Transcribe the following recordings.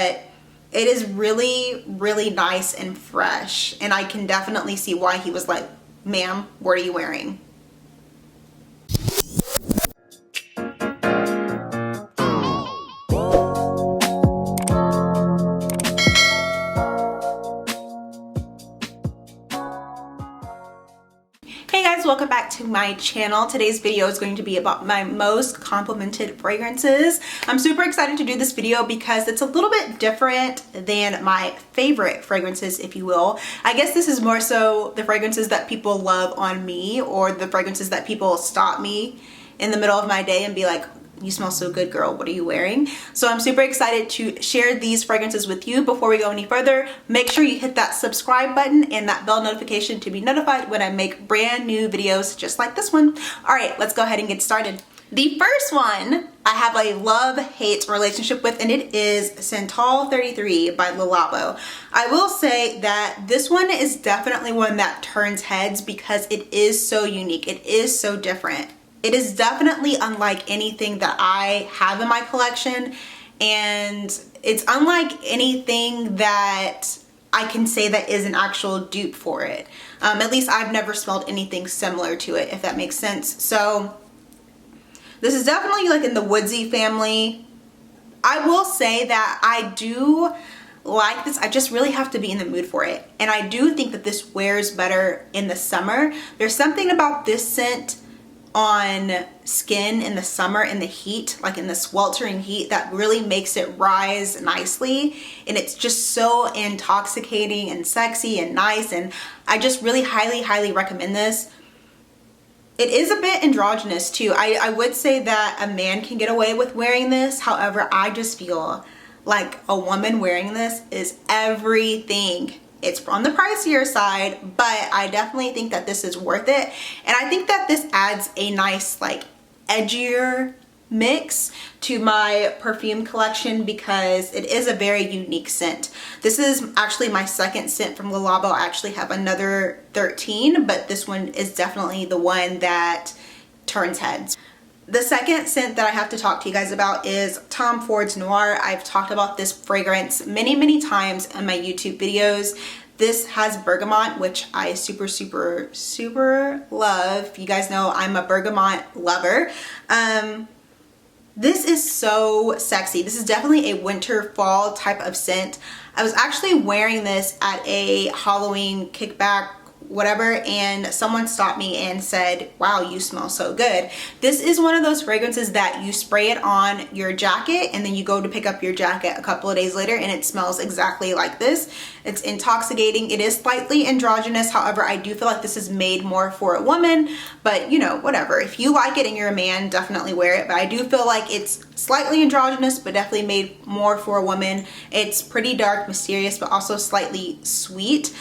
It is really, really nice and fresh, and I can definitely see why he was like, ma'am, what are you wearing? Hey guys, welcome back to my channel. Today's video is going to be about my most complimented fragrances. I'm super excited to do this video because it's a little bit different than my favorite fragrances, if you will. I guess this is more so the fragrances that people love on me, or the fragrances that people stop me in the middle of my day and be like, you smell so good, girl, what are you wearing? So I'm super excited to share these fragrances with you. Before we go any further, make sure you hit that subscribe button and that bell notification to be notified when I make brand new videos just like this one. All right, let's go ahead and get started. The first one I have a love-hate relationship with, and it is Santal 33 by Labo. I will say that this one is definitely one that turns heads because it is so unique. It is so different. It is definitely unlike anything that I have in my collection, and it's unlike anything that I can say that is an actual dupe for it. At least I've never smelled anything similar to it, if that makes sense. So this is definitely like in the woodsy family. I will say that I do like this. I just really have to be in the mood for it, and I do think that this wears better in the summer. There's something about this scent on skin in the summer, in the heat, like in the sweltering heat, that really makes it rise nicely, and it's just so intoxicating and sexy and nice, and I just really highly recommend this. It is a bit androgynous too. I would say that a man can get away with wearing this. However, I just feel like a woman wearing this is everything. It's on the pricier side, but I definitely think that this is worth it. And I think that this adds a nice, like, edgier mix to my perfume collection because it is a very unique scent. This is actually my second scent from Labo. I actually have another 13, but this one is definitely the one that turns heads. The second scent that I have to talk to you guys about is Tom Ford's Noir. I've talked about this fragrance many times in my YouTube videos. This has bergamot, which I super love. You guys know I'm a bergamot lover. This is so sexy. This is definitely a winter fall type of scent. I was actually wearing this at a Halloween kickback, whatever, and someone stopped me and said, wow, you smell so good. This is one of those fragrances that you spray it on your jacket and then you go to pick up your jacket a couple of days later and it smells exactly like this. It's intoxicating. It is slightly androgynous. However, I do feel like this is made more for a woman, but you know, whatever. If you like it and you're a man, definitely wear it. But I do feel like it's slightly androgynous, but definitely made more for a woman. It's pretty dark, mysterious, but also slightly sweet.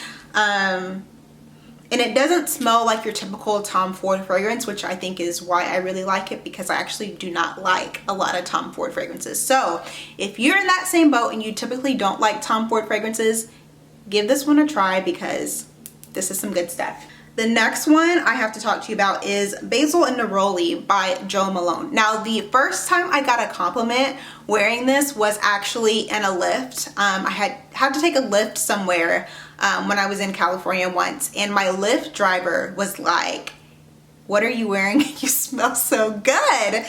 And it doesn't smell like your typical Tom Ford fragrance, which I think is why I really like it, because I actually do not like a lot of Tom Ford fragrances. So if you're in that same boat and you typically don't like Tom Ford fragrances, give this one a try because this is some good stuff. The next one I have to talk to you about is Basil Neroli by Malone. Now, the first time I got a compliment wearing this was actually in a Lyft. I had to take a Lyft somewhere when I was in California once, and my Lyft driver was like, what are you wearing? You smell so good.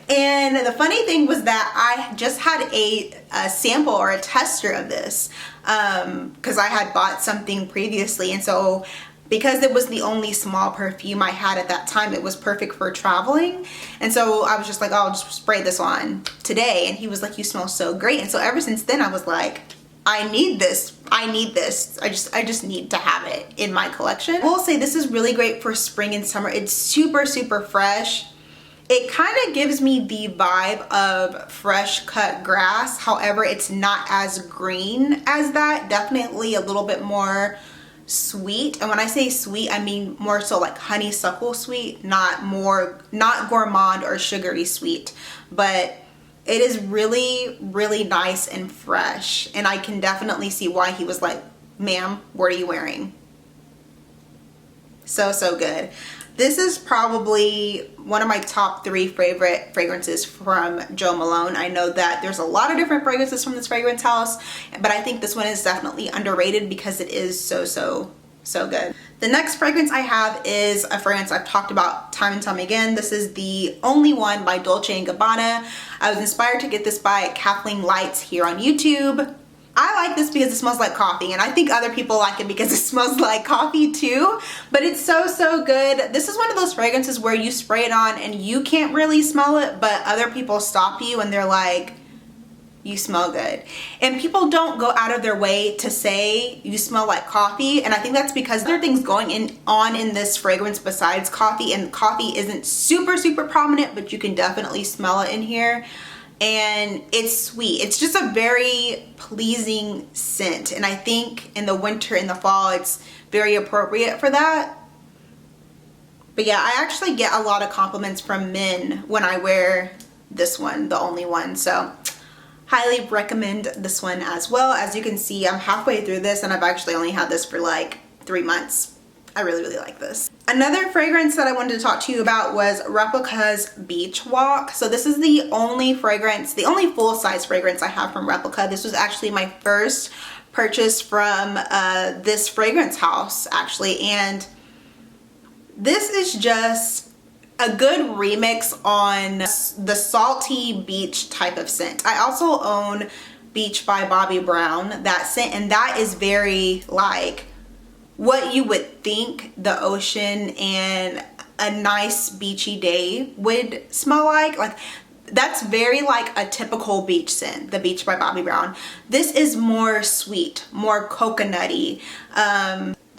And the funny thing was that I just had a sample or a tester of this because I had bought something previously, and so because it was the only small perfume I had at that time, it was perfect for traveling. And so I was just like, oh, I'll just spray this on today. And he was like, you smell so great. And so ever since then I was like, I need this. I need this. I just need to have it in my collection. I will say this is really great for spring and summer. It's super fresh. It kind of gives me the vibe of fresh cut grass. However, it's not as green as that. Definitely a little bit more sweet. And when I say sweet, I mean more so like honeysuckle sweet, not gourmand or sugary sweet. But it is really nice and fresh, and I can definitely see why he was like, ma'am, what are you wearing? So good. This is probably one of my top 3 favorite fragrances from Jo Malone. I know that there's a lot of different fragrances from this fragrance house, but I think this one is definitely underrated because it is so good. The next fragrance I have is a fragrance I've talked about time and time again. This is the Only One by Dolce & Gabbana. I was inspired to get this by Kathleen Lights here on YouTube. I like this because it smells like coffee, and I think other people like it because it smells like coffee too, but it's so good. This is one of those fragrances where you spray it on and you can't really smell it, but other people stop you and they're like, you smell good. And people don't go out of their way to say you smell like coffee, and I think that's because there are things going on in this fragrance besides coffee, and coffee isn't super prominent, but you can definitely smell it in here. And it's sweet. It's just a very pleasing scent, and I think in the winter and the fall it's very appropriate for that. But yeah, I actually get a lot of compliments from men when I wear this one, the Only One, so highly recommend this one as well. As you can see, I'm halfway through this and I've actually only had this for like 3 months. I really like this. Another fragrance that I wanted to talk to you about was Replica's Beach Walk. So this is the only fragrance, the only full-size fragrance I have from Replica. This was actually my first purchase from this fragrance house actually, and this is just a good remix on the salty beach type of scent. I also own Beach by Bobbi Brown, that scent, and that is very like what you would think the ocean and a nice beachy day would smell like. Like that's very like a typical beach scent, the Beach by Bobbi Brown. This is more sweet, more coconutty,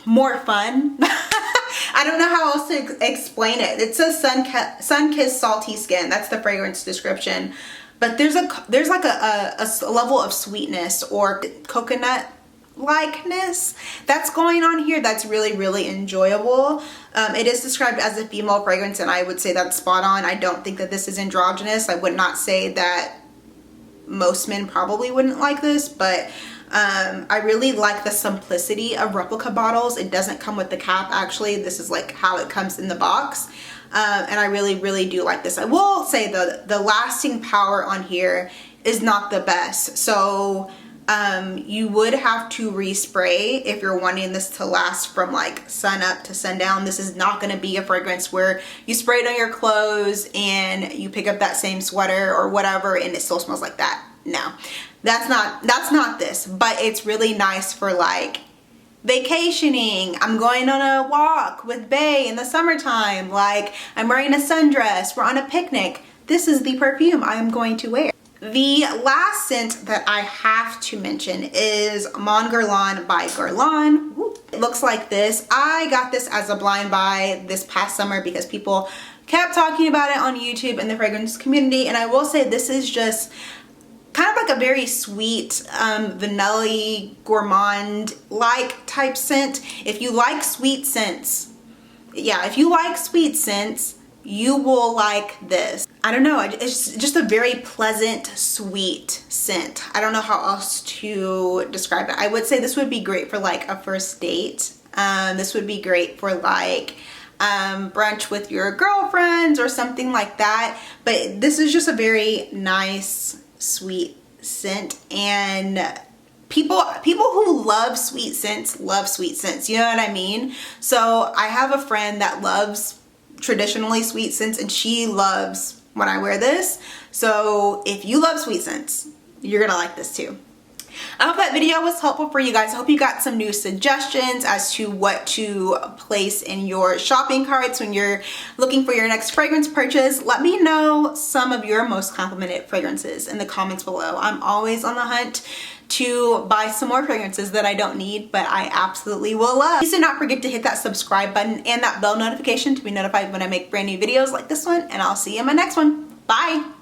more fun. I don't know how else to explain it. It says sun-kissed salty skin. That's the fragrance description. But there's like a level of sweetness or coconut likeness that's going on here that's really enjoyable. It is described as a female fragrance, and I would say that's spot on. I don't think that this is androgynous. I would not say that most men probably wouldn't like this, but I really like the simplicity of Replica bottles. It doesn't come with the cap actually. This is like how it comes in the box. And I really do like this. I will say the lasting power on here is not the best. So you would have to respray if you're wanting this to last from like sun up to sundown. This is not going to be a fragrance where you spray it on your clothes and you pick up that same sweater or whatever and it still smells like that. No, that's not this, but it's really nice for like vacationing. I'm going on a walk with Bae in the summertime. Like I'm wearing a sundress. We're on a picnic. This is the perfume I am going to wear. The last scent that I have to mention is Mon Guerlain by Guerlain. It looks like this. I got this as a blind buy this past summer because people kept talking about it on YouTube and the fragrance community, and I will say this is just kind of like a very sweet, vanilla, gourmand-like type scent. If you like sweet scents, yeah, if you like sweet scents, you will like this. I don't know, it's just a very pleasant, sweet scent. I don't know how else to describe it. I would say this would be great for like a first date. This would be great for like brunch with your girlfriends or something like that. But this is just a very nice, sweet scent, and people who love sweet scents, you know what I mean? So I have a friend that loves traditionally sweet scents and she loves when I wear this. So if you love sweet scents, you're gonna like this too. I hope that video was helpful for you guys. I hope you got some new suggestions as to what to place in your shopping carts when you're looking for your next fragrance purchase. Let me know some of your most complimented fragrances in the comments below. I'm always on the hunt to buy some more fragrances that I don't need, but I absolutely will love. Please do not forget to hit that subscribe button and that bell notification to be notified when I make brand new videos like this one, and I'll see you in my next one. Bye!